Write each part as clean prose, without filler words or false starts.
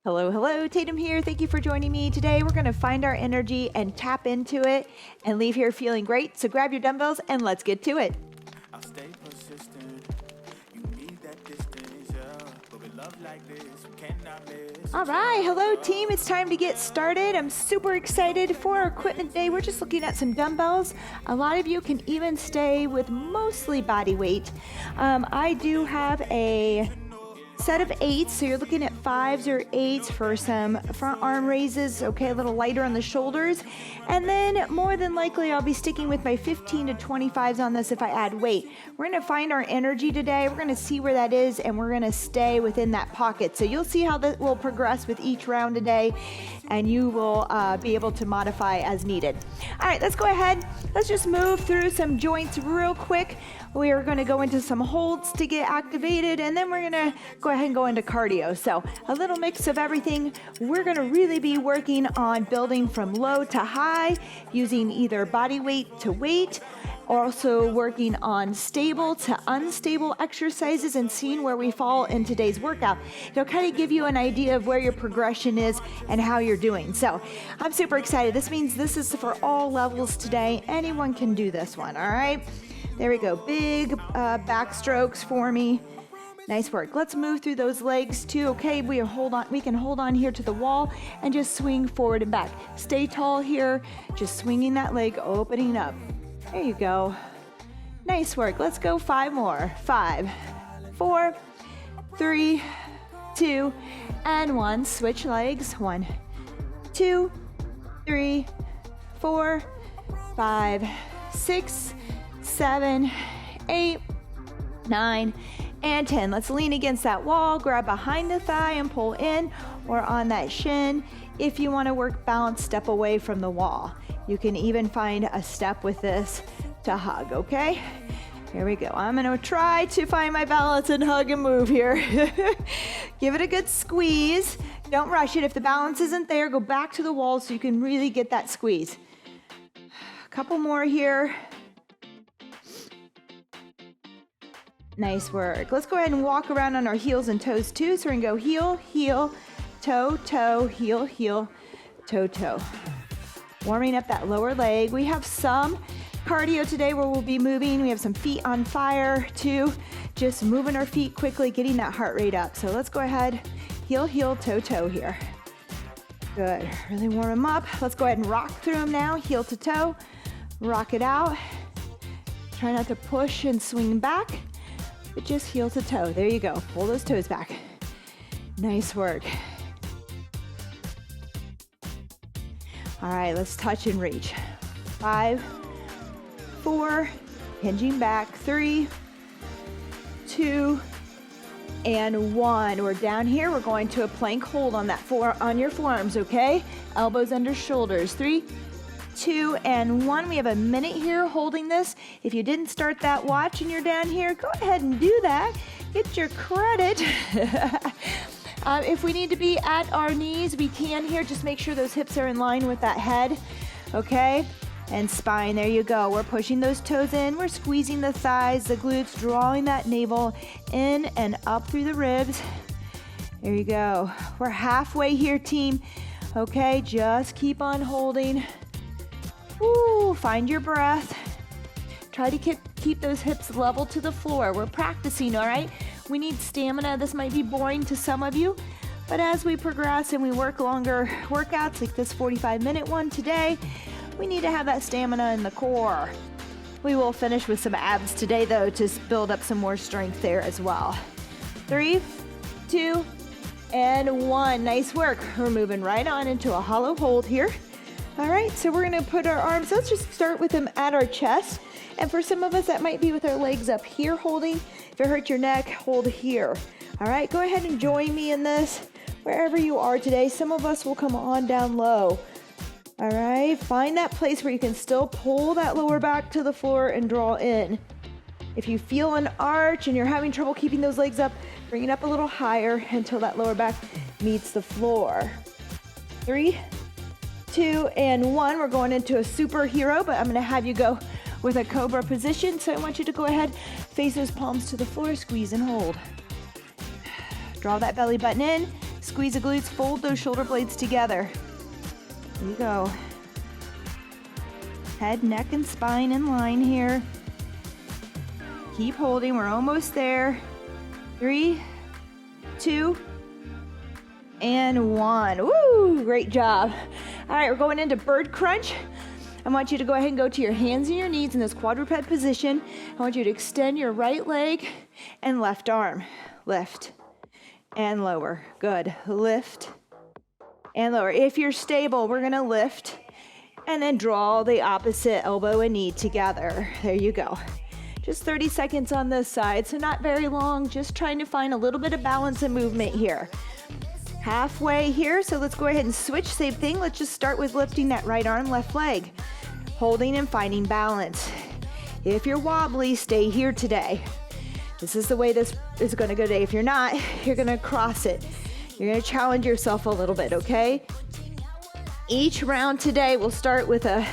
Hello, hello, Tatum here. Thank you for joining me. Today we're going to find our energy and tap into it and leave here feeling great. So grab your dumbbells and let's get to it. I'll stay persistent. You need that distance, yeah. But with love like this, you cannot miss. All right, hello team. It's time to get started. I'm super excited for our equipment day. We're just looking at some dumbbells. A lot of you can even stay with mostly body weight. I do have a set of 8s, so you're looking at 5s or 8s for some front arm raises, okay, a little lighter on the shoulders. And then more than likely I'll be sticking with my 15 to 25s on this if I add weight. We're gonna find our energy today, we're gonna see where that is, and we're gonna stay within that pocket. So you'll see how that will progress with each round today, and you will be able to modify as needed. All right, let's go ahead. Let's just move through some joints real quick. We are gonna go into some holds to get activated, and then we're gonna go ahead and go into cardio. So a little mix of everything. We're gonna really be working on building from low to high, using either body weight to weight, also working on stable to unstable exercises and seeing where we fall in today's workout. It'll kind of give you an idea of where your progression is and how you're doing. So I'm super excited. This means this is for all levels today. Anyone can do this one, all right? There we go, big backstrokes for me. Nice work. Let's move through those legs too. Okay, we can hold on here to the wall and just swing forward and back. Stay tall here, just swinging that leg, opening up. There you go. Nice work. Let's go 5 more. 5, 4, 3, 2, and 1. Switch legs. 1, 2, 3, 4, 5, 6, 7, 8, 9, and 10. Let's lean against that wall, grab behind the thigh and pull in or on that shin. If you want to work balance, step away from the wall. You can even find a step with this to hug, okay? Here we go. I'm going to try to find my balance and hug and move here. Give it a good squeeze. Don't rush it. If the balance isn't there, go back to the wall so you can really get that squeeze. A couple more here. Nice work. Let's go ahead and walk around on our heels and toes too. So we're gonna go heel, heel, toe, toe, heel, heel, toe, toe. Warming up that lower leg. We have some cardio today where we'll be moving. We have some feet on fire too. Just moving our feet quickly, getting that heart rate up. So let's go ahead, heel, heel, toe, toe here. Good, really warm them up. Let's go ahead and rock through them now, heel to toe. Rock it out. Try not to push and swing back. But just heel to toe. There you go. Pull those toes back. Nice work. All right, let's touch and reach. 5, 4, hinging back. 3, 2, and 1. We're down here. We're going to a plank hold on that on your forearms, okay? Elbows under shoulders. 3, 2, and 1. We have a minute here holding this. If you didn't start that watch and you're down here, go ahead and do that. Get your credit. If we need to be at our knees, we can here. Just make sure those hips are in line with that head, okay? And spine, there you go. We're pushing those toes in. We're squeezing the thighs, the glutes, drawing that navel in and up through the ribs. There you go. We're halfway here, team. Okay, just keep on holding. Ooh, find your breath. Try to keep those hips level to the floor. We're practicing, all right? We need stamina. This might be boring to some of you, but as we progress and we work longer workouts like this 45-minute one today, we need to have that stamina in the core. We will finish with some abs today, though, to build up some more strength there as well. 3, 2, and 1. Nice work. We're moving right on into a hollow hold here. All right, so we're gonna put our arms, let's just start with them at our chest. And for some of us, that might be with our legs up here holding. If it hurts your neck, hold here. All right, go ahead and join me in this wherever you are today. Some of us will come on down low. All right, find that place where you can still pull that lower back to the floor and draw in. If you feel an arch and you're having trouble keeping those legs up, bring it up a little higher until that lower back meets the floor. 3, 2, and 1. We're going into a superhero, but I'm gonna have you go with a cobra position. So I want you to go ahead, face those palms to the floor, squeeze and hold. Draw that belly button in, Squeeze the glutes, fold those shoulder blades together. There you go. Head, neck, and spine in line here. Keep holding, we're almost there. 3, 2, and 1. Woo, great job. All right, we're going into bird crunch. I want you to go ahead and go to your hands and your knees in this quadruped position. I want you to extend your right leg and left arm. Lift and lower. Good. Lift and lower. If you're stable, we're gonna lift and then draw the opposite elbow and knee together. There you go. Just 30 seconds on this side, so not very long, just trying to find a little bit of balance and movement here. Halfway here, so let's go ahead and switch, same thing. Let's just start with lifting that right arm, left leg. Holding and finding balance. If you're wobbly, stay here today. This is the way this is gonna go today. If you're not, you're gonna cross it. You're gonna challenge yourself a little bit, okay? Each round today, we'll start with an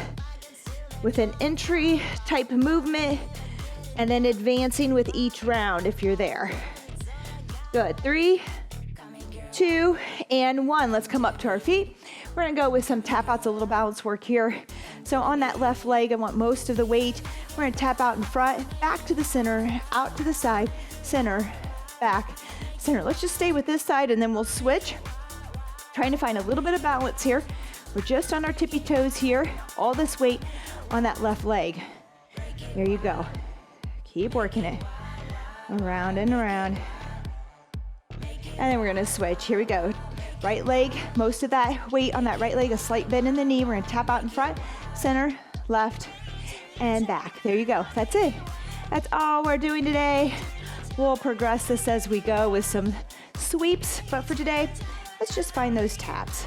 entry type movement, and then advancing with each round if you're there. Good, 3, 2, and 1. Let's come up to our feet. We're gonna go with some tap outs, a little balance work here. So on that left leg, I want most of the weight. We're gonna tap out in front, back to the center, out to the side, center, back, center. Let's just stay with this side and then we'll switch. Trying to find a little bit of balance here. We're just on our tippy toes here. All this weight on that left leg. There you go. Keep working it. Around and around. And then we're gonna switch. Here we go. Right leg, most of that weight on that right leg, a slight bend in the knee. We're gonna tap out in front, center, left, and back. There you go. That's it. That's all we're doing today. We'll progress this as we go with some sweeps, but for today, let's just find those taps.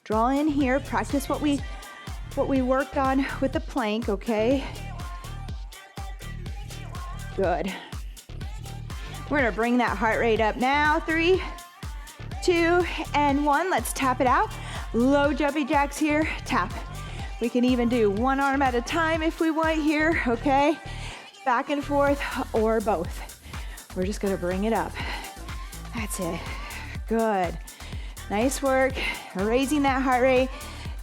Draw in here, practice what we worked on with the plank, okay? Good. We're gonna bring that heart rate up now. 3, 2, and 1. Let's tap it out. Low jumping jacks here, tap. We can even do one arm at a time if we want here, okay? Back and forth or both. We're just gonna bring it up. That's it. Good. Nice work. Raising that heart rate.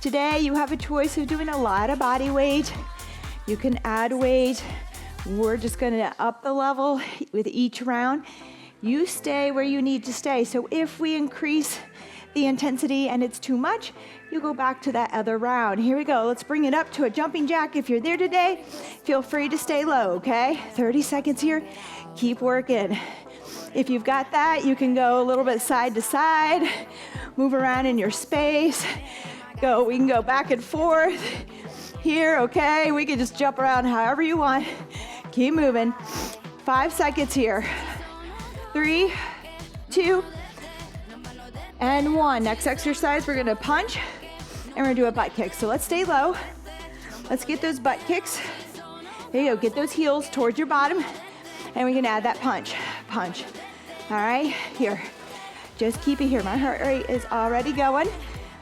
Today you have a choice of doing a lot of body weight. You can add weight. We're just gonna up the level with each round. You stay where you need to stay. So if we increase the intensity and it's too much, you go back to that other round. Here we go. Let's bring it up to a jumping jack. If you're there today, feel free to stay low, okay? 30 seconds here. Keep working. If you've got that, you can go a little bit side to side, move around in your space. We can go back and forth here, okay? We can just jump around however you want. Keep moving. 5 seconds here. 3, 2, and 1. Next exercise, we're gonna punch and we're gonna do a butt kick. So let's stay low. Let's get those butt kicks. There you go, get those heels towards your bottom and we can add that punch. Punch. All right, here. Just keep it here. My heart rate is already going.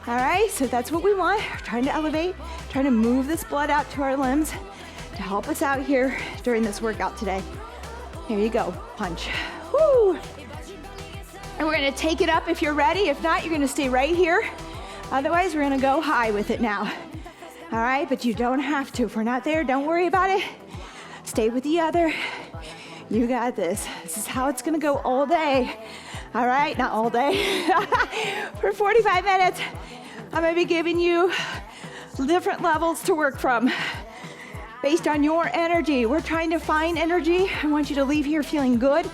All right, so that's what we want. We're trying to elevate, trying to move this blood out to our limbs to help us out here during this workout today. Here you go, punch. Woo! And we're gonna take it up if you're ready. If not, you're gonna stay right here. Otherwise, we're gonna go high with it now. All right, but you don't have to. If we're not there, don't worry about it. Stay with the other. You got this. This is how it's gonna go all day. All right, not all day. For 45 minutes, I'm gonna be giving you different levels to work from based on your energy. We're trying to find energy. I want you to leave here feeling good,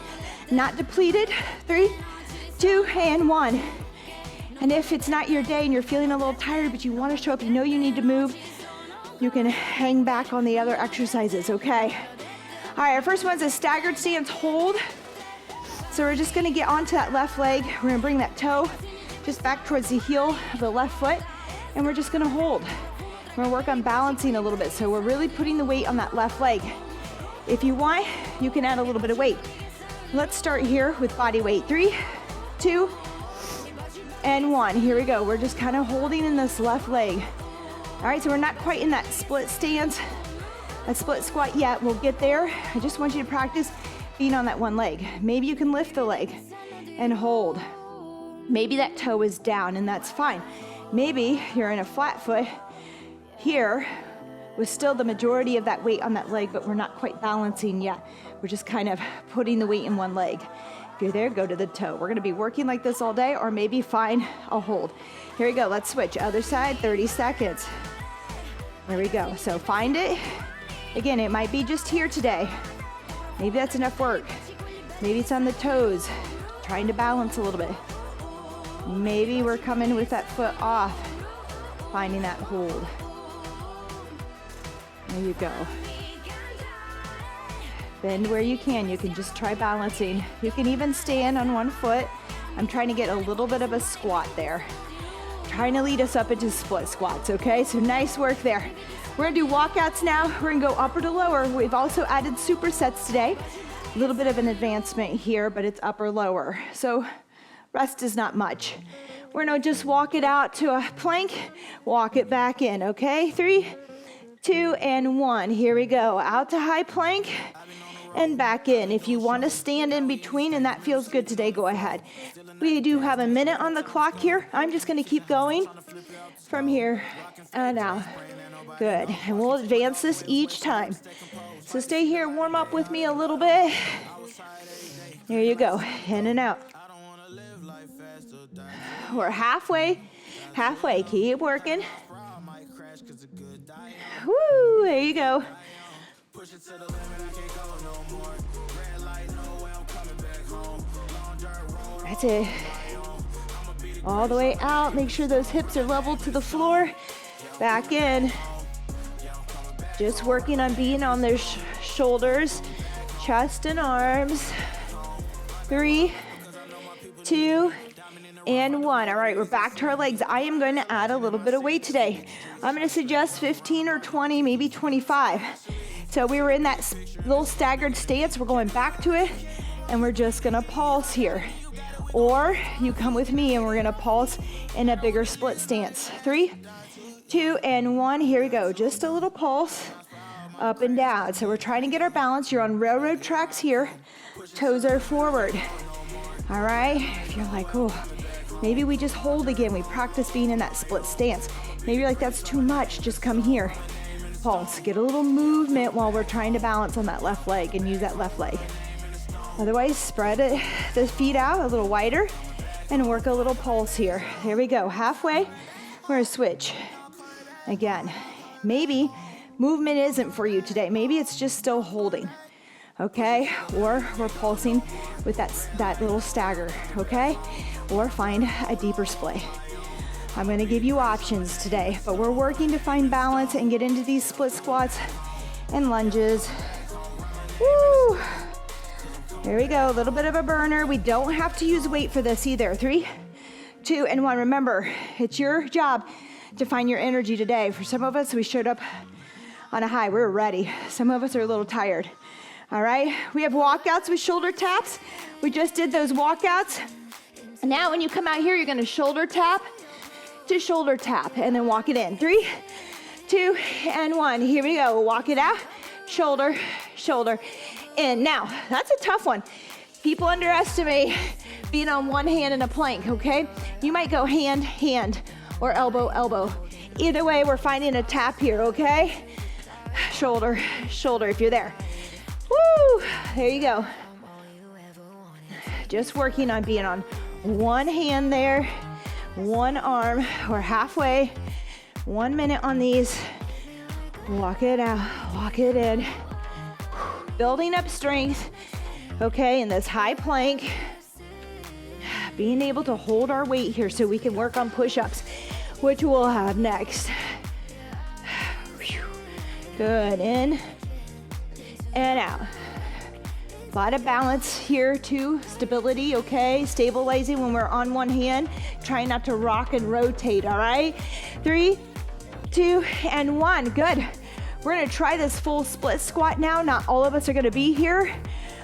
not depleted. 3, 2, and 1. And if it's not your day and you're feeling a little tired, but you want to show up, you know you need to move, you can hang back on the other exercises, okay? All right, our first one's a staggered stance hold. So we're just gonna get onto that left leg. We're gonna bring that toe just back towards the heel of the left foot, and we're just gonna hold. We're gonna work on balancing a little bit. So we're really putting the weight on that left leg. If you want, you can add a little bit of weight. Let's start here with body weight. 3, 2, and 1. Here we go. We're just kind of holding in this left leg. All right, so we're not quite in that split stance, a split squat yet. We'll get there. I just want you to practice being on that one leg. Maybe you can lift the leg and hold. Maybe that toe is down, and that's fine. Maybe you're in a flat foot here with still the majority of that weight on that leg, but we're not quite balancing yet. We're just kind of putting the weight in one leg. If you're there, go to the toe. We're gonna be working like this all day, or maybe find a hold. Here we go, let's switch. Other side, 30 seconds. There we go, so find it. Again, it might be just here today. Maybe that's enough work. Maybe it's on the toes, trying to balance a little bit. Maybe we're coming with that foot off, finding that hold. There you go. Bend where you can. You can just try balancing. You can even stand on one foot. I'm trying to get a little bit of a squat there. Trying to lead us up into split squats, okay? So nice work there. We're gonna do walkouts now. We're gonna go upper to lower. We've also added supersets today. A little bit of an advancement here, but it's upper lower. So rest is not much. We're gonna just walk it out to a plank, walk it back in, okay? 3, 2, and 1. Here we go. Out to high plank and back in. If you want to stand in between and that feels good today, go ahead. We do have a minute on the clock here. I'm just going to keep going from here and out. Good. And we'll advance this each time. So stay here, warm up with me a little bit. There you go. In and out. We're halfway. Keep working. Woo, there you go. That's it. All the way out. Make sure those hips are level to the floor. Back in. Just working on being on their shoulders, chest and arms. 3, 2, and 1. All right, we're back to our legs. I am going to add a little bit of weight today. I'm going to suggest 15 or 20, maybe 25. So we were in that little staggered stance. We're going back to it, and we're just going to pulse here. Or you come with me, and we're going to pulse in a bigger split stance. 3, 2, and 1. Here we go. Just a little pulse up and down. So we're trying to get our balance. You're on railroad tracks here. Toes are forward. All right. If you're like, oh, maybe we just hold again. We practice being in that split stance. Maybe you're like, that's too much. Just come here. Pulse. Get a little movement while we're trying to balance on that left leg and use that left leg. Otherwise, spread the feet out a little wider and work a little pulse here. Here we go. Halfway. We're gonna switch. Again, maybe movement isn't for you today. Maybe it's just still holding. Okay? Or we're pulsing with that little stagger. Okay? Or find a deeper splay. I'm going to give you options today, but we're working to find balance and get into these split squats and lunges. Woo! There we go, a little bit of a burner. We don't have to use weight for this either. 3, 2, and 1. Remember, it's your job to find your energy today. For some of us, we showed up on a high. We're ready. Some of us are a little tired. All right, we have walkouts with shoulder taps. We just did those walkouts. Now when you come out here, you're gonna shoulder tap to shoulder tap and then walk it in. 3, 2, and 1. Here we go. We'll walk it out. Shoulder, shoulder, in. Now, that's a tough one. People underestimate being on one hand in a plank, okay? You might go hand, hand, or elbow, elbow. Either way, we're finding a tap here, okay? Shoulder, shoulder, if you're there. Woo! There you go. Just working on being on one hand there, one arm. We're halfway. 1 minute on these. Walk it out, walk it in. Building up strength, okay, in this high plank. Being able to hold our weight here so we can work on push-ups, which we'll have next. Good, in and out. A lot of balance here too, stability, okay? Stabilizing when we're on one hand. Trying not to rock and rotate, all right? 3, 2, and 1, good. We're gonna try this full split squat now. Not all of us are gonna be here.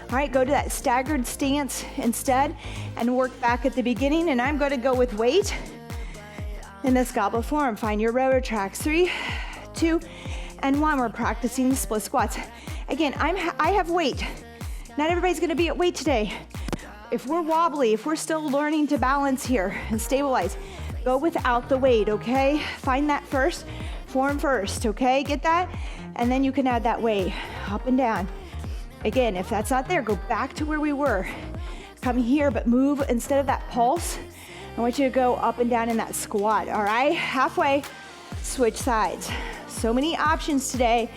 All right, go to that staggered stance instead and work back at the beginning. And I'm gonna go with weight in this goblet form. Find your railroad tracks. 3, 2, and 1. We're practicing the split squats. Again, I have weight. Not everybody's gonna be at weight today. if we're wobbly, if we're still learning to balance here and stabilize, go without the weight, okay? Find that first, form first, okay? Get that? And then you can add that weight up and down. Again, if that's not there, go back to where we were. Come here, but move instead of that pulse. I want you to go up and down in that squat, all right? Halfway, switch sides. So many options today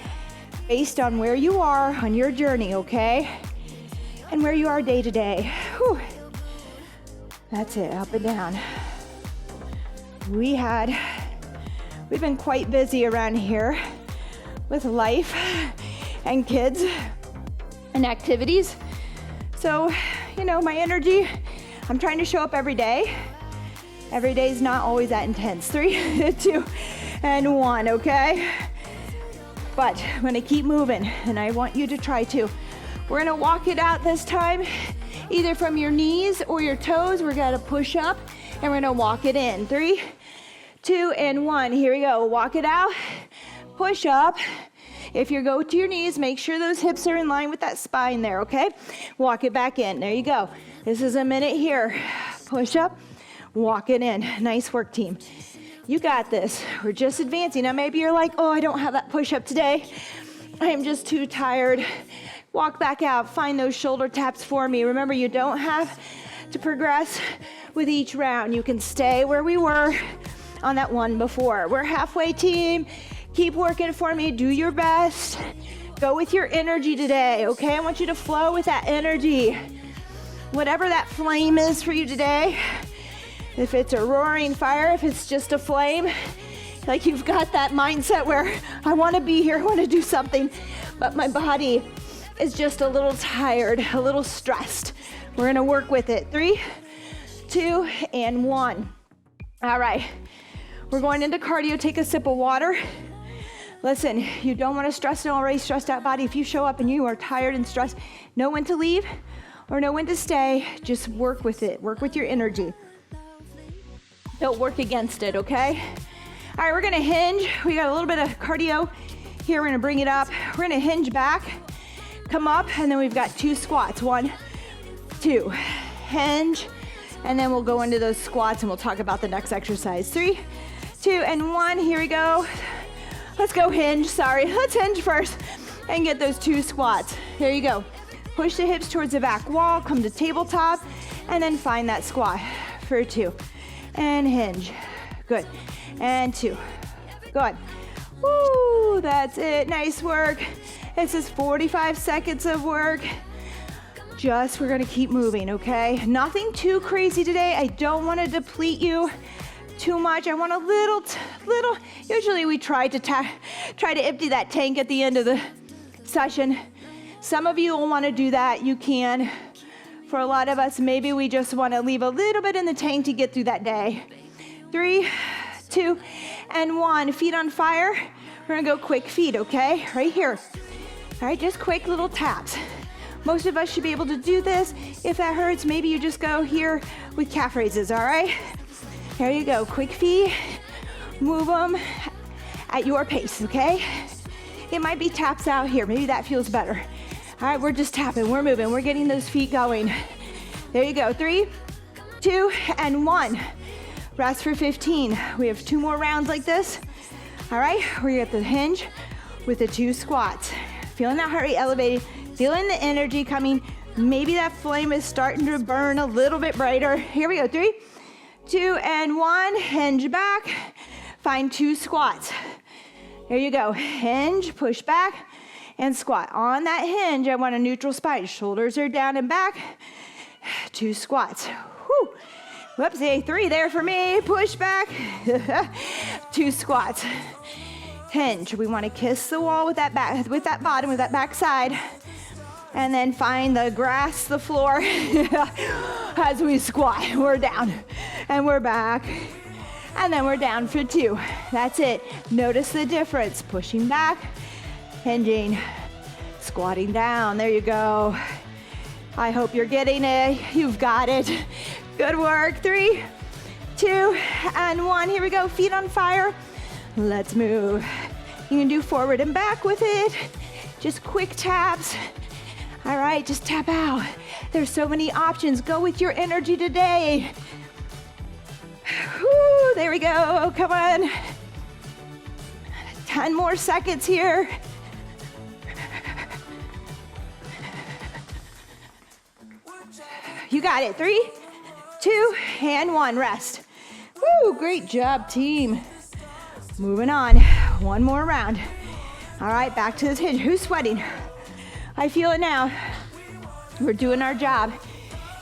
based on where you are on your journey, okay? And where you are day to day. Whew. That's it, up and down. We've been quite busy around here with life and kids and activities. So, you know, my energy, I'm trying to show up every day. Every day is not always that intense. 3, 2, and 1, okay? But I'm gonna keep moving, and I want you to try to. We're gonna walk it out this time, either from your knees or your toes. We're gonna push up, and we're gonna walk it in. 3, 2, and 1. Here we go. Walk it out, push up. If you go to your knees, make sure those hips are in line with that spine there, okay? Walk it back in. There you go. This is a minute here. Push up, walk it in. Nice work, team. You got this. We're just advancing. Now, maybe you're like, oh, I don't have that push-up today. I am just too tired. Walk back out. Find those shoulder taps for me. Remember, you don't have to progress with each round. You can stay where we were on that one before. We're halfway, team. Keep working for me. Do your best. Go with your energy today, okay? I want you to flow with that energy. Whatever that flame is for you today, if it's a roaring fire, if it's just a flame, like you've got that mindset where I want to be here, I want to do something, but my body is just a little tired, a little stressed. We're going to work with it. 3, 2, and 1. All right. We're going into cardio. Take a sip of water. Listen, you don't want to stress an already stressed out body. If you show up and you are tired and stressed, know when to leave or know when to stay. Just work with it. Work with your energy. Don't work against it, okay? All right, we're gonna hinge. We got a little bit of cardio here. We're gonna bring it up. We're gonna hinge back, come up, and then we've got 2 squats. 1, 2, hinge, and then we'll go into those squats and we'll talk about the next exercise. 3, 2, and 1, here we go. Let's go hinge, sorry. Let's hinge first and get those 2 squats. There you go. Push the hips towards the back wall, come to tabletop, and then find that squat for 2. And hinge. Good. And 2. Good. Woo, that's it. Nice work. This is 45 seconds of work. We're gonna keep moving, okay? Nothing too crazy today. I don't wanna deplete you too much. I want a little, usually we try to empty that tank at the end of the session. Some of you will wanna do that, you can. For a lot of us, maybe we just wanna leave a little bit in the tank to get through that day. 3, 2, and 1. Feet on fire. We're gonna go quick feet, okay? Right here. All right, just quick little taps. Most of us should be able to do this. If that hurts, maybe you just go here with calf raises, all right? There you go, quick feet. Move them at your pace, okay? It might be taps out here. Maybe that feels better. All right, we're just tapping, we're moving, we're getting those feet going. There you go, 3, 2, and 1. Rest for 15. We have 2 more rounds like this. All right, we're at the hinge with the 2 squats. Feeling that heart rate elevated, feeling the energy coming. Maybe that flame is starting to burn a little bit brighter. Here we go, 3, 2, and 1. Hinge back, find 2 squats. There you go, hinge, push back, and squat. On that hinge, I want a neutral spine. Shoulders are down and back. 2 squats. Whew. Whoopsie, 3 there for me. Push back. 2 squats. Hinge. We want to kiss the wall with that back, with that bottom, with that back side. And then find the grass, the floor, as we squat. We're down. And we're back. And then we're down for 2. That's it. Notice the difference. Pushing back, hinging, squatting down. There you go. I hope you're getting it. You've got it. Good work. 3, 2, and 1. Here we go. Feet on fire. Let's move. You can do forward and back with it. Just quick taps. All right, just tap out. There's so many options. Go with your energy today. Whew, there we go. Come on. 10 more seconds here. You got it. 3, 2, and 1. Rest. Woo, great job, team. Moving on. One more round. All right, back to this hinge. Who's sweating? I feel it now. We're doing our job.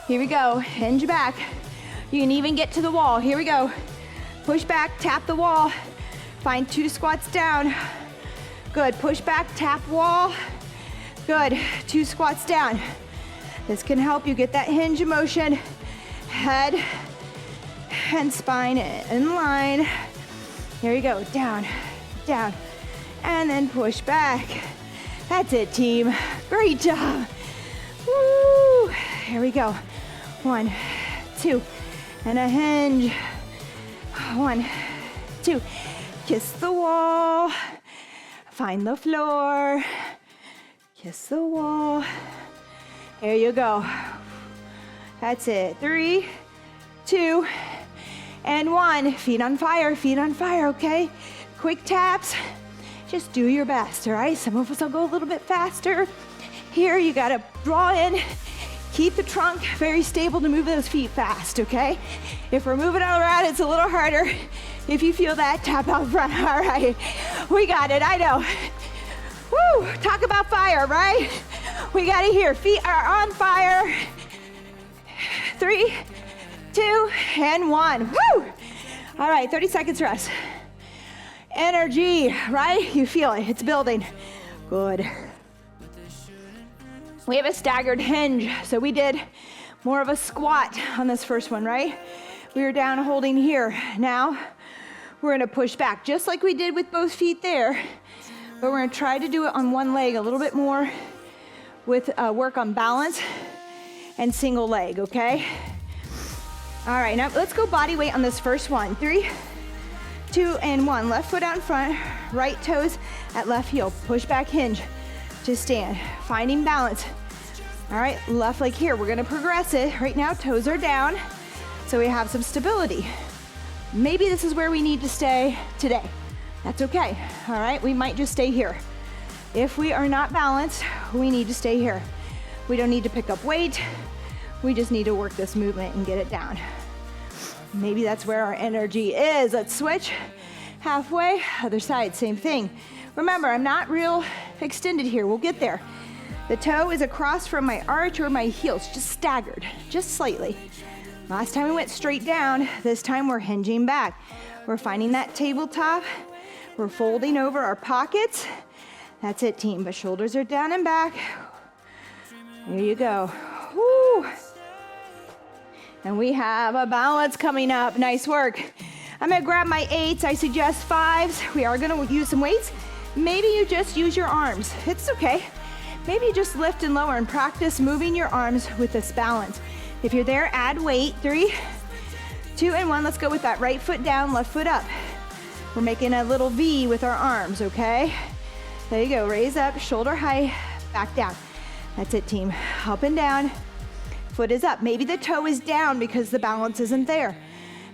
Here we go. Hinge back. You can even get to the wall. Here we go. Push back, tap the wall. Find 2 squats down. Good. Push back, tap wall. Good. 2 squats down. This can help you get that hinge motion. Head and spine in line. Here you go. Down, down, and then push back. That's it, team. Great job. Woo. Here we go. 1, 2, and a hinge. 1, 2. Kiss the wall. Find the floor. Kiss the wall. There you go. That's it. 3, 2, and 1. Feet on fire, okay? Quick taps. Just do your best, all right? Some of us will go a little bit faster. Here, you gotta draw in. Keep the trunk very stable to move those feet fast, okay? If we're moving all around, it's a little harder. If you feel that, tap out front. All right, we got it, I know. Woo, talk about fire, right? We got it here. Feet are on fire. 3, 2, and 1. Woo! All right, 30 seconds rest. Energy, right? You feel it, it's building. Good. We have a staggered hinge, so we did more of a squat on this first one, right? We were down holding here. Now, we're gonna push back, just like we did with both feet there, but we're gonna try to do it on one leg a little bit more with work on balance and single leg, okay? All right, now let's go body weight on this first one. 3, 2, and 1. Left foot out in front, right toes at left heel. Push back hinge to stand. Finding balance. All right, left leg here. We're gonna progress it. Right now, toes are down, so we have some stability. Maybe this is where we need to stay today. That's okay, all right? We might just stay here. If we are not balanced, we need to stay here. We don't need to pick up weight. We just need to work this movement and get it down. Maybe that's where our energy is. Let's switch. Halfway, other side, same thing. Remember, I'm not real extended here. We'll get there. The toe is across from my arch or my heels, just staggered, just slightly. Last time we went straight down. This time we're hinging back. We're finding that tabletop. We're folding over our pockets. That's it, team. But shoulders are down and back. There you go. Woo. And we have a balance coming up. Nice work. I'm gonna grab my 8s. I suggest 5s. We are gonna use some weights. Maybe you just use your arms. It's okay. Maybe you just lift and lower and practice moving your arms with this balance. If you're there, add weight. 3, 2, and 1. Let's go with that right foot down, left foot up. We're making a little V with our arms, okay? There you go. Raise up, shoulder high, back down. That's it, team. Up and down. Foot is up. Maybe the toe is down because the balance isn't there.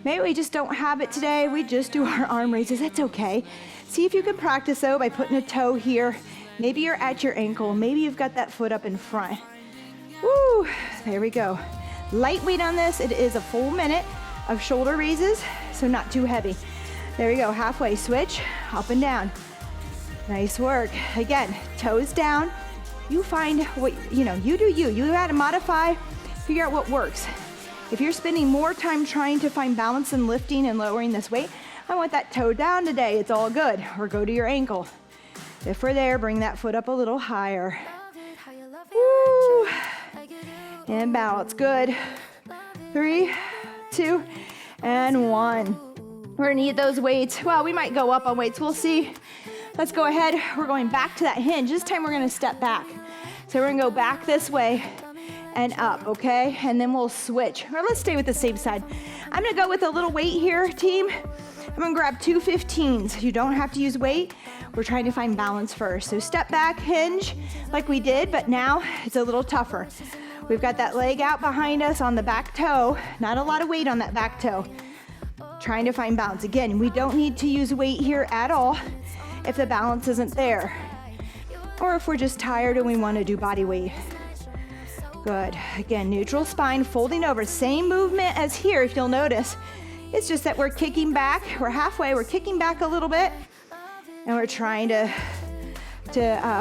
Maybe we just don't have it today. We just do our arm raises. That's okay. See if you can practice, though, by putting a toe here. Maybe you're at your ankle. Maybe you've got that foot up in front. Woo! There we go. Light weight on this. It is a full minute of shoulder raises, so not too heavy. There we go. Halfway switch, up and down. Nice work. Again, toes down. You find what, you do you. You got to modify, figure out what works. If you're spending more time trying to find balance and lifting and lowering this weight, I want that toe down today. It's all good. Or go to your ankle. If we're there, bring that foot up a little higher. Woo. And balance. Good. 3, 2, and 1. We're gonna need those weights. Well, we might go up on weights. We'll see. Let's go ahead. We're going back to that hinge. This time we're gonna step back. So we're gonna go back this way and up, okay? And then we'll switch. Or let's stay with the same side. I'm gonna go with a little weight here, team. I'm gonna grab two 15s. You don't have to use weight. We're trying to find balance first. So step back, hinge like we did, but now it's a little tougher. We've got that leg out behind us on the back toe. Not a lot of weight on that back toe. Trying to find balance. Again, we don't need to use weight here at all if the balance isn't there. Or if we're just tired and we want to do body weight. Good. Again, neutral spine, folding over. Same movement as here, if you'll notice. It's just that we're kicking back. We're halfway. We're kicking back a little bit. And we're trying to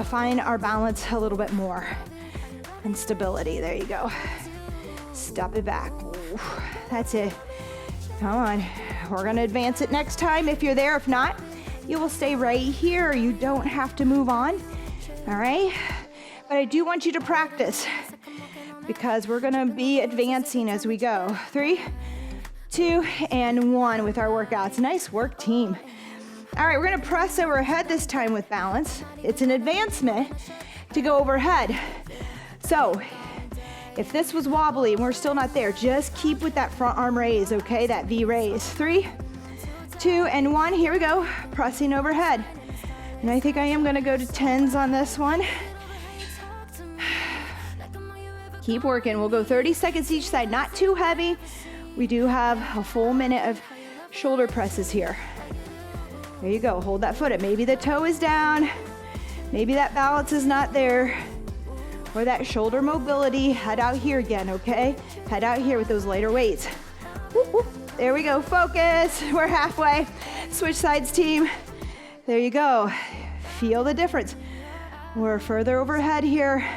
find our balance a little bit more. And stability. There you go. Step it back. Ooh, that's it. Come on. We're going to advance it next time if you're there. If not, you will stay right here. You don't have to move on. All right? But I do want you to practice because we're going to be advancing as we go. 3, 2, and 1 with our workouts. Nice work, team. All right, we're going to press overhead this time with balance. It's an advancement to go overhead. So if this was wobbly and we're still not there, just keep with that front arm raise, okay? That V raise. 3, 2, and 1. Here we go. Pressing overhead. And I think I am going to go to 10s on this one. Keep working. We'll go 30 seconds each side. Not too heavy. We do have a full minute of shoulder presses here. There you go. Hold that foot up. Maybe the toe is down. Maybe that balance is not there. Or that shoulder mobility. Head out here again, okay? Head out here with those lighter weights. Whoop, whoop. There we go. Focus. We're halfway. Switch sides, team. There you go. Feel the difference. We're further overhead here.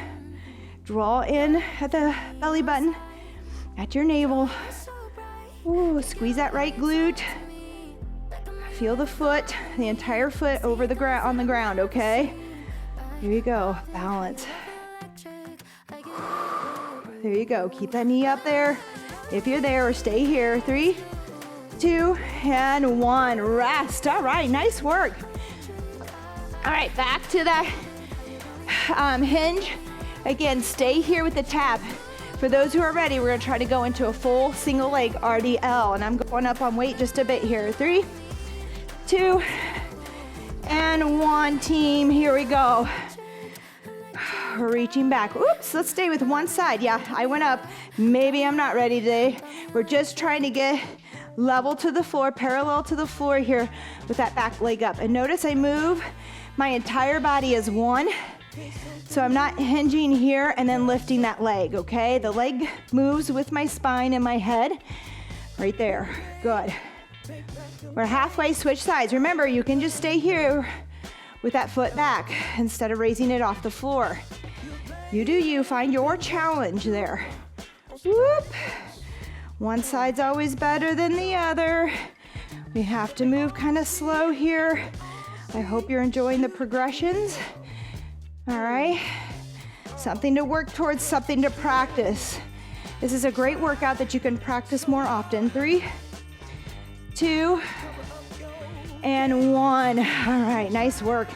Draw in at the belly button, at your navel. Ooh, squeeze that right glute. Feel the foot, the entire foot over the ground, on the ground, okay? Here you go, balance. There you go, keep that knee up there. If you're there, or stay here. 3, 2, and 1, rest. All right, nice work. All right, back to that hinge. Again, stay here with the tap. For those who are ready, we're gonna try to go into a full single leg RDL, and I'm going up on weight just a bit here. 3, 2, and 1, team. Here we go. We're reaching back. Oops, let's stay with one side. Yeah, I went up. Maybe I'm not ready today. We're just trying to get level to the floor, parallel to the floor here with that back leg up. And notice I move my entire body as one. So I'm not hinging here and then lifting that leg, okay? The leg moves with my spine and my head. Right there. Good. We're halfway, switch sides. Remember, you can just stay here with that foot back instead of raising it off the floor. You do you. Find your challenge there. Whoop. One side's always better than the other. We have to move kind of slow here. I hope you're enjoying the progressions. All right, something to work towards, something to practice. This is a great workout that you can practice more often. 3, 2, and 1. All right, nice work.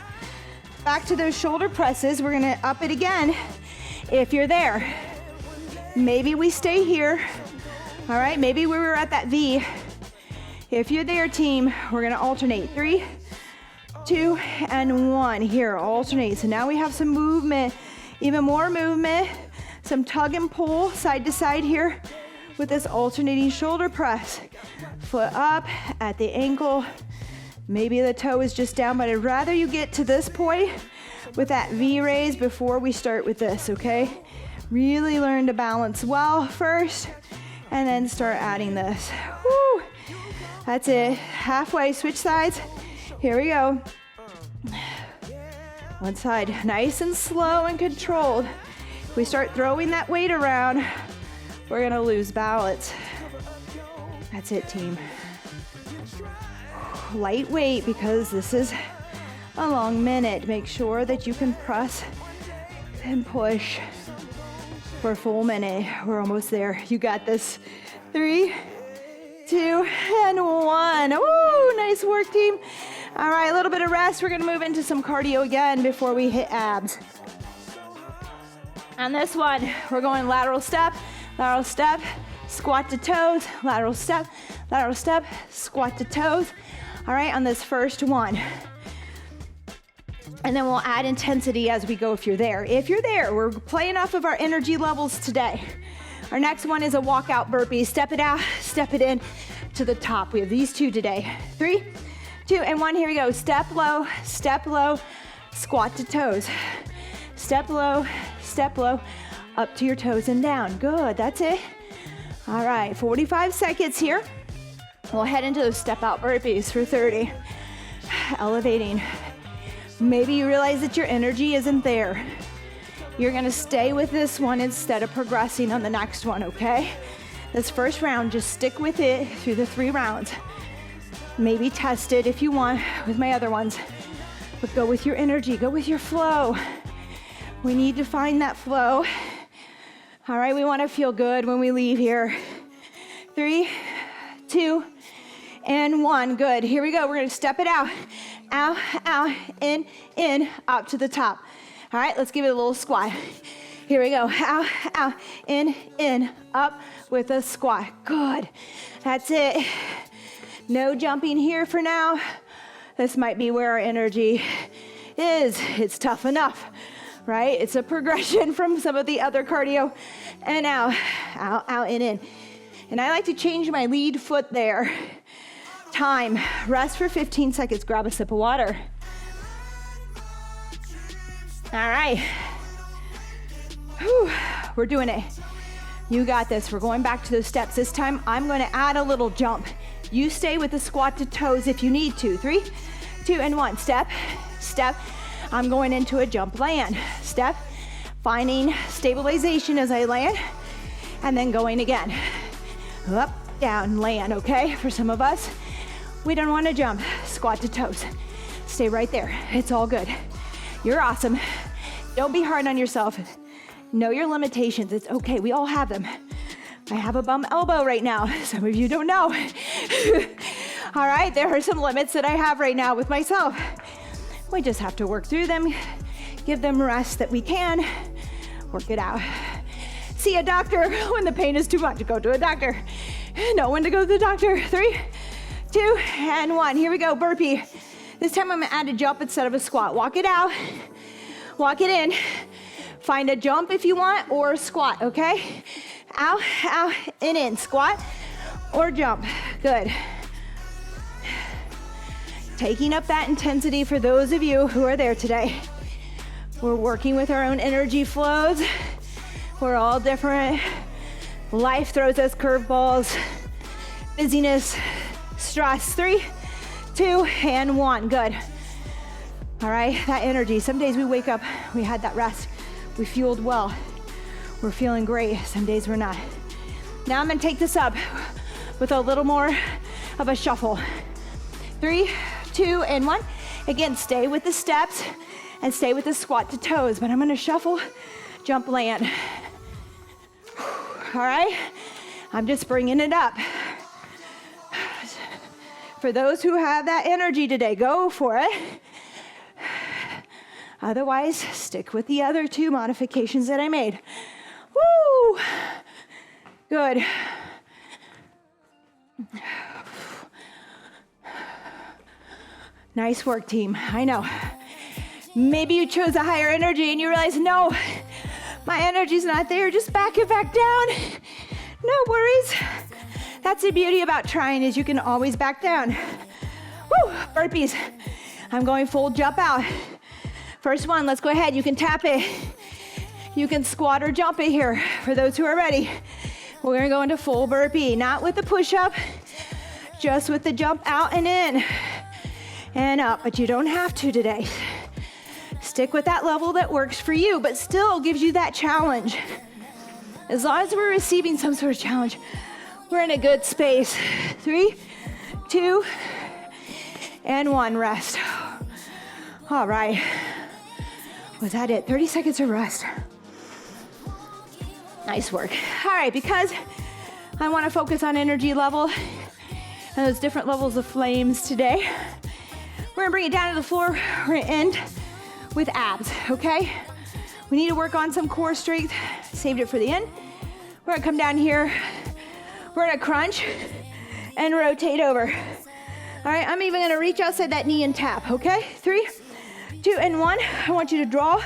Back to those shoulder presses. We're gonna up it again if you're there. Maybe we stay here. All right, maybe we were at that V. If you're there, team, we're gonna alternate. 3, 2, and 1. Here, alternate. So now we have some movement, even more movement, some tug and pull side to side here with this alternating shoulder press. Foot up at the ankle. Maybe the toe is just down, but I'd rather you get to this point with that V raise before we start with this, okay? Really learn to balance well first, and then start adding this. Woo! That's it. Halfway, switch sides. Here we go. One side, nice and slow and controlled. If we start throwing that weight around, we're gonna lose balance. That's it, team. Lightweight, because this is a long minute. Make sure that you can press and push for a full minute. We're almost there. You got this. 3, 2, and 1. Ooh, nice work, team. All right, a little bit of rest. We're gonna move into some cardio again before we hit abs. On this one, we're going lateral step, squat to toes, lateral step, squat to toes. all right, on this first one. And then we'll add intensity as we go if you're there. If you're there, we're playing off of our energy levels today. Our next one is a walkout burpee. Step it out, step it in to the top. We have these two today. 3, 2, and 1. Here we go. Step low, squat to toes. Step low, up to your toes and down. Good, that's it. All right, 45 seconds here. We'll head into those step out burpees for 30. Elevating. Maybe you realize that your energy isn't there. You're gonna stay with this one instead of progressing on the next one, okay? This first round, just stick with it through the 3 rounds. Maybe test it if you want with my other ones, but go with your energy, go with your flow. We need to find that flow. All right, we wanna feel good when we leave here. 3, 2, and 1, good. Here we go, we're gonna step it out. Out, out, in, up to the top. All right, let's give it a little squat. Here we go, out, out, in, up with a squat. Good, that's it. No jumping here for now. This might be where our energy is. It's tough enough, right? It's a progression from some of the other cardio. And out, in. And I like to change my lead foot there. Time, rest for 15 seconds, grab a sip of water. All right. Whew. We're doing it. You got this. We're going back to those steps. This time, I'm going to add a little jump. You stay with the squat to toes if you need to. 3, 2, and 1. Step. I'm going into a jump land. Step. Finding stabilization as I land. And then going again. Up, down, land, okay? For some of us, we don't want to jump. Squat to toes. Stay right there. It's all good. You're awesome. Don't be hard on yourself. Know your limitations. It's okay. We all have them. I have a bum elbow right now. Some of you don't know. All right, there are some limits that I have right now with myself. We just have to work through them, give them rest that we can, work it out. See a doctor when the pain is too much. Go to a doctor. Know when to go to the doctor. 3, 2, and 1. Here we go, burpee. This time I'm gonna add a jump instead of a squat. Walk it out, walk it in. Find a jump if you want, or a squat, okay? Out, in, squat or jump. Good. Taking up that intensity for those of you who are there today. We're working with our own energy flows. We're all different. Life throws us curveballs, busyness, stress. 3, 2, and 1. Good. All right, that energy. Some days we wake up, we had that rest. We fueled well. We're feeling great. Some days we're not. Now I'm gonna take this up with a little more of a shuffle. 3, 2, and 1. Again, stay with the steps and stay with the squat to toes, but I'm gonna shuffle, jump, land. All right, I'm just bringing it up. For those who have that energy today, go for it. Otherwise, stick with the other 2 modifications that I made. Woo! Good. Nice work, team. I know. Maybe you chose a higher energy and you realize, no, my energy's not there. Just back it back down. No worries. That's the beauty about trying, is you can always back down. Woo! Burpees. I'm going full jump out. First one, let's go ahead. You can tap it. You can squat or jump it here for those who are ready. We're gonna go into full burpee, not with the push-up, just with the jump out and in and up, but you don't have to today. Stick with that level that works for you, but still gives you that challenge. As long as we're receiving some sort of challenge, we're in a good space. 3, 2, and 1, rest. All right. Was that it? 30 seconds of rest. Nice work. All right, because I want to focus on energy level and those different levels of flames today, we're gonna bring it down to the floor. We're gonna end with abs, okay? We need to work on some core strength. Saved it for the end. We're gonna come down here. We're gonna crunch and rotate over. All right, I'm even gonna reach outside that knee and tap, okay? 3, 2, and 1. I want you to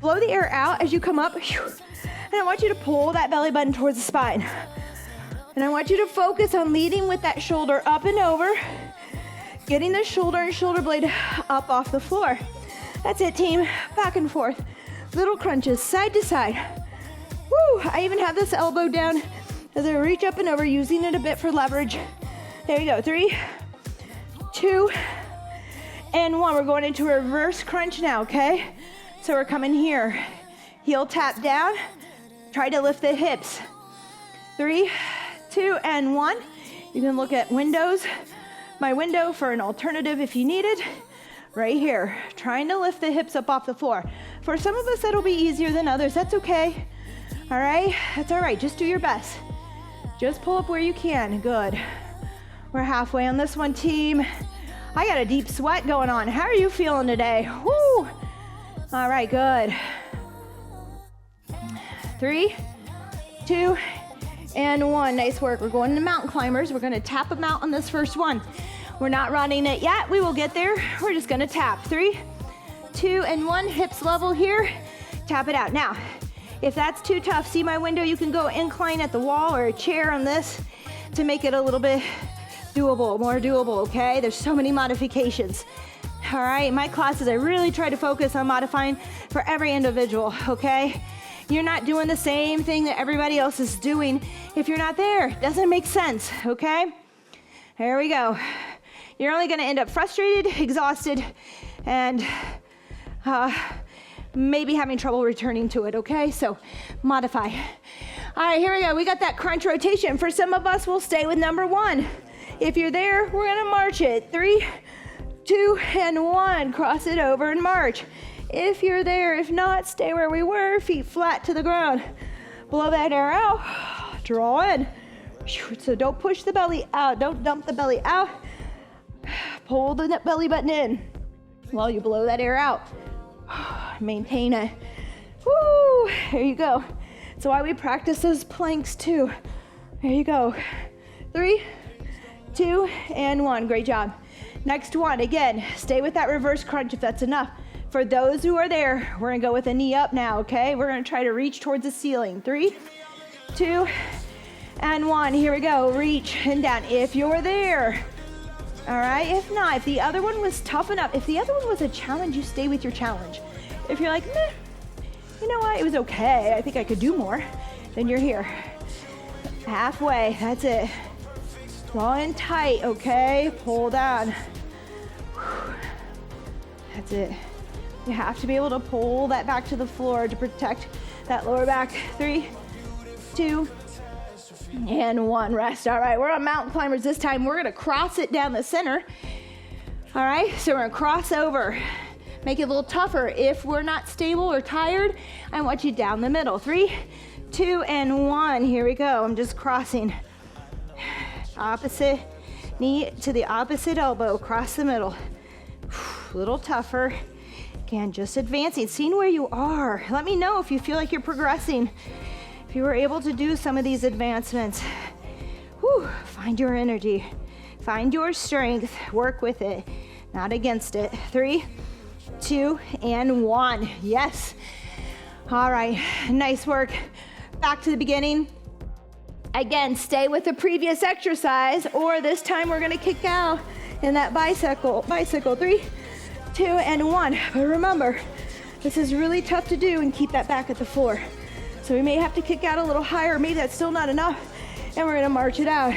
blow the air out as you come up. And I want you to pull that belly button towards the spine. And I want you to focus on leading with that shoulder up and over, getting the shoulder and shoulder blade up off the floor. That's it, team. Back and forth. Little crunches, side to side. Woo! I even have this elbow down as I reach up and over, using it a bit for leverage. There you go. 3, 2, and 1. We're going into a reverse crunch now, okay? So we're coming here. Heel tap down. Try to lift the hips. 3, 2, and 1. You can look at windows. My window for an alternative if you need it. Right here. Trying to lift the hips up off the floor. For some of us, that'll be easier than others. That's okay. All right? That's all right. Just do your best. Just pull up where you can. Good. We're halfway on this one, team. I got a deep sweat going on. How are you feeling today? Woo! All right, good. 3, 2, and 1. Nice work. We're going to mountain climbers. We're going to tap them out on this first one. We're not running it yet. We will get there. We're just going to tap. 3, 2, and 1. Hips level here. Tap it out. Now, if that's too tough, see my window? You can go incline at the wall or a chair on this to make it a little bit doable, more doable, okay? There's so many modifications. All right, my classes, I really try to focus on modifying for every individual, okay? You're not doing the same thing that everybody else is doing. If you're not there, it doesn't make sense, okay? Here we go. You're only gonna end up frustrated, exhausted, and maybe having trouble returning to it, okay? So modify. All right, here we go. We got that crunch rotation. For some of us, we'll stay with number 1. If you're there, we're gonna march it. 3, 2, and 1. Cross it over and march. If you're there, if not, stay where we were, feet flat to the ground. Blow that air out, draw in. So don't push the belly out, don't dump the belly out. Pull the belly button in while you blow that air out. Maintain it. Woo, there you go. That's why we practice those planks too. There you go. 3, 2, and 1, great job. Next one, again, stay with that reverse crunch if that's enough. For those who are there, we're gonna go with a knee up now, okay? We're gonna try to reach towards the ceiling. 3, 2, and 1. Here we go, reach and down if you're there. All right, if not, if the other one was tough enough, if the other one was a challenge, you stay with your challenge. If you're like, meh, you know what, it was okay, I think I could do more, then you're here. Halfway, that's it. Draw in tight, okay? Pull down. That's it. You have to be able to pull that back to the floor to protect that lower back. 3, 2, and 1. Rest. All right, we're on mountain climbers this time. We're gonna cross it down the center. All right, so we're gonna cross over. Make it a little tougher. If we're not stable or tired, I want you down the middle. 3, 2, and 1. Here we go. I'm just crossing. Opposite knee to the opposite elbow. Cross the middle. A little tougher. Again, just advancing, seeing where you are. Let me know if you feel like you're progressing, if you were able to do some of these advancements. Whew, find your energy, find your strength, work with it, not against it. 3, 2, and 1. Yes. All right, nice work. Back to the beginning. Again, stay with the previous exercise, or this time we're gonna kick out in that bicycle. 3, 2, and 1. But remember, this is really tough to do and keep that back at the floor. So we may have to kick out a little higher, maybe that's still not enough, and we're gonna march it out.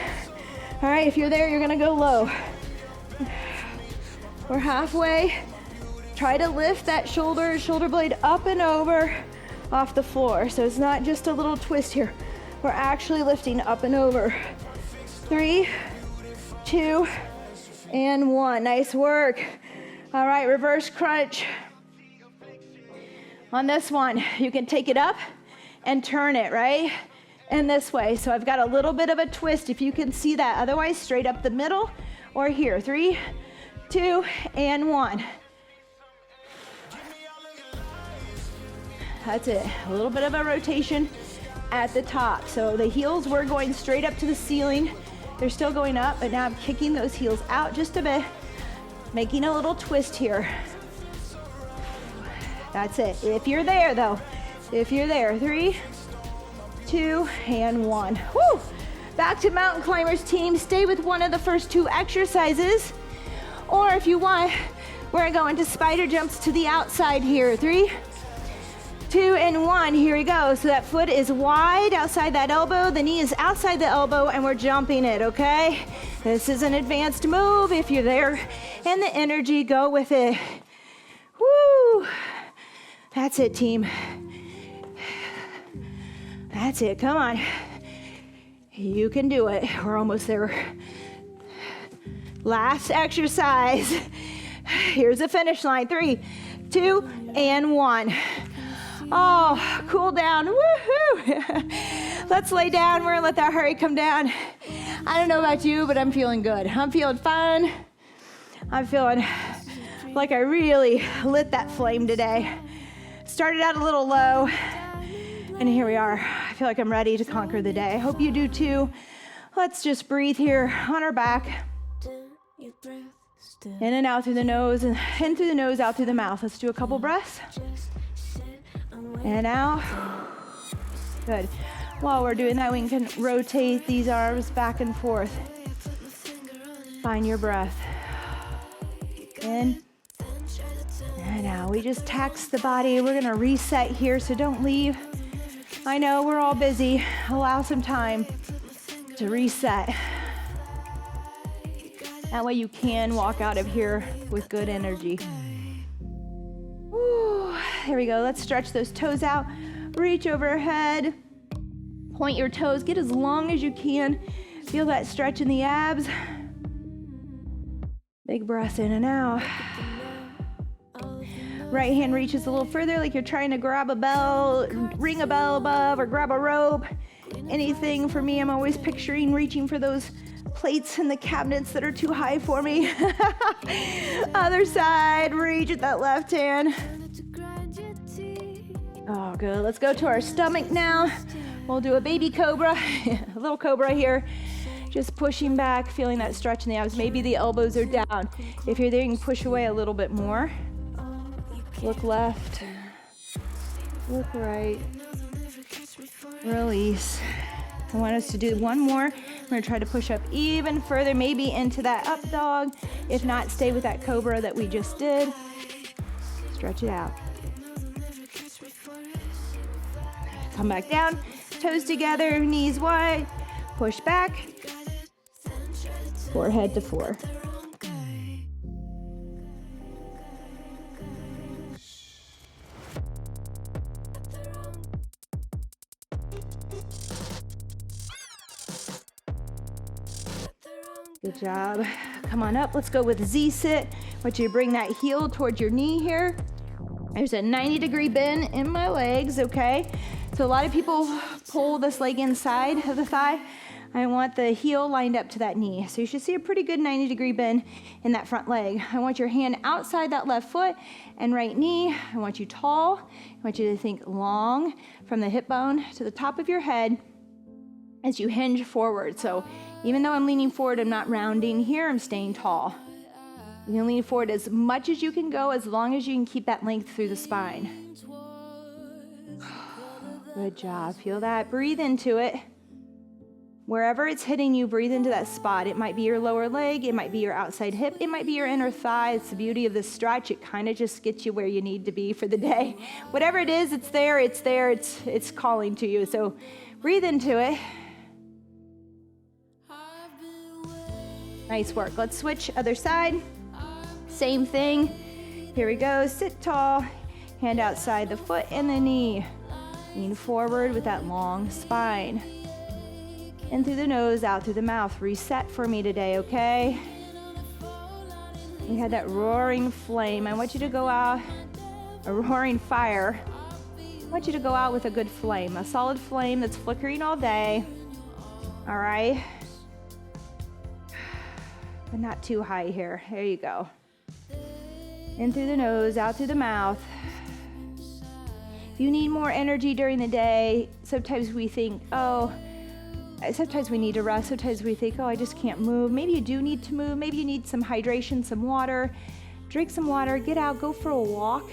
All right, if you're there, you're gonna go low. We're halfway. Try to lift that shoulder blade up and over off the floor. So it's not just a little twist here. We're actually lifting up and over. 3, 2, and 1. Nice work. All right, reverse crunch. On this one, you can take it up and turn it, right? And this way. So I've got a little bit of a twist if you can see that. Otherwise, straight up the middle or here. 3, 2, and 1. That's it. A little bit of a rotation at the top. So the heels, we're going straight up to the ceiling. They're still going up, but now I'm kicking those heels out just a bit, making a little twist here. That's it. If you're there though, if you're there, 3, 2, and 1. Woo! Back to mountain climbers team. Stay with one of the first 2 exercises. Or if you want, we're gonna go into spider jumps to the outside here. 3, 2, and 1. Here we go. So that foot is wide outside that elbow. The knee is outside the elbow, and we're jumping it, okay? This is an advanced move. If you're there and the energy, go with it. Woo! That's it, team. That's it. Come on. You can do it. We're almost there. Last exercise. Here's the finish line. 3, 2, and 1. Oh, cool down. Woohoo! Let's lay down. We're gonna let that heart rate come down. I don't know about you, but I'm feeling good. I'm feeling fun. I'm feeling like I really lit that flame today. Started out a little low, and here we are. I feel like I'm ready to conquer the day. I hope you do too. Let's just breathe here on our back. In and out through the nose, and in through the nose, out through the mouth. Let's do a couple breaths. And out. Good. While we're doing that, we can rotate these arms back and forth. Find your breath. In. And out. We just tax the body. We're going to reset here, so don't leave. I know we're all busy. Allow some time to reset. That way you can walk out of here with good energy. Woo. There we go. Let's stretch those toes out. Reach overhead. Point your toes. Get as long as you can. Feel that stretch in the abs. Big breath in and out. Right hand reaches a little further, like you're trying to grab a bell, ring a bell above, or grab a rope. Anything for me, I'm always picturing reaching for those plates in the cabinets that are too high for me. Other side, reach at that left hand. Oh, good. Let's go to our stomach now. We'll do a baby cobra, a little cobra here. Just pushing back, feeling that stretch in the abs. Maybe the elbows are down. If you're there, you can push away a little bit more. Look left, look right, release. I want us to do one more. We're gonna try to push up even further, maybe into that up dog. If not, stay with that cobra that we just did. Stretch it out. Come back down, toes together, knees wide, push back, forehead to floor. Good job. Come on up. Let's go with Z-sit. I want you to bring that heel towards your knee here. There's a 90-degree bend in my legs, okay? So a lot of people pull this leg inside of the thigh. I want the heel lined up to that knee. So you should see a pretty good 90-degree bend in that front leg. I want your hand outside that left foot and right knee. I want you tall. I want you to think long from the hip bone to the top of your head as you hinge forward. So even though I'm leaning forward, I'm not rounding here, I'm staying tall. You can lean forward as much as you can go, as long as you can keep that length through the spine. Good job, feel that, breathe into it. Wherever it's hitting you, breathe into that spot. It might be your lower leg, it might be your outside hip, it might be your inner thigh. It's the beauty of this stretch. It kind of just gets you where you need to be for the day. Whatever it is, it's there, it's calling to you. So breathe into it. Nice work. Let's switch other side. Same thing. Here we go. Sit tall. Hand outside the foot and the knee. Lean forward with that long spine. In through the nose, out through the mouth. Reset for me today, okay? We had that roaring flame. I want you to go out, a roaring fire. I want you to go out with a good flame, a solid flame that's flickering all day. All right? But not too high here. There you go. In through the nose, out through the mouth. If you need more energy during the day, sometimes we think, oh, Sometimes we need to rest. Sometimes we think, oh, I just can't move. Maybe you do need to move. Maybe you need some hydration, some water. Drink some water, get out, go for a walk.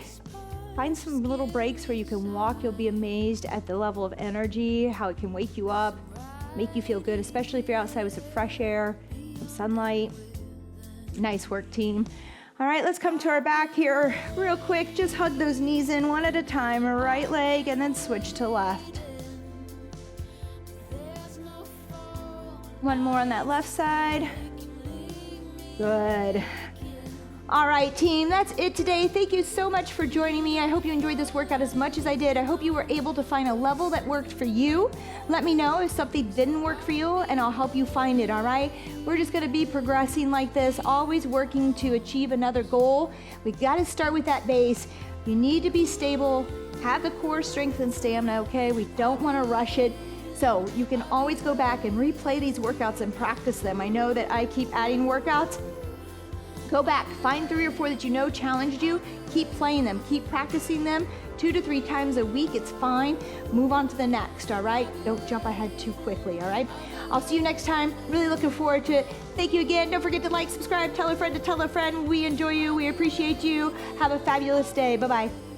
Find some little breaks where you can walk. You'll be amazed at the level of energy, how it can wake you up, make you feel good, especially if you're outside with some fresh air, some sunlight. Nice work, team. All right, let's come to our back here real quick. Just hug those knees in one at a time. Right leg and then switch to left. One more on that left side. Good. All right, team, that's it today. Thank you so much for joining me. I hope you enjoyed this workout as much as I did. I hope you were able to find a level that worked for you. Let me know if something didn't work for you, and I'll help you find it, all right? We're just gonna be progressing like this, always working to achieve another goal. We gotta start with that base. You need to be stable, have the core strength and stamina, okay? We don't wanna rush it. So you can always go back and replay these workouts and practice them. I know that I keep adding workouts. Go back, find 3 or 4 that you know challenged you, keep playing them, keep practicing them 2 to 3 times a week, it's fine. Move on to the next, all right? Don't jump ahead too quickly, all right? I'll see you next time, really looking forward to it. Thank you again, don't forget to like, subscribe, tell a friend to tell a friend. We enjoy you, we appreciate you. Have a fabulous day, bye-bye.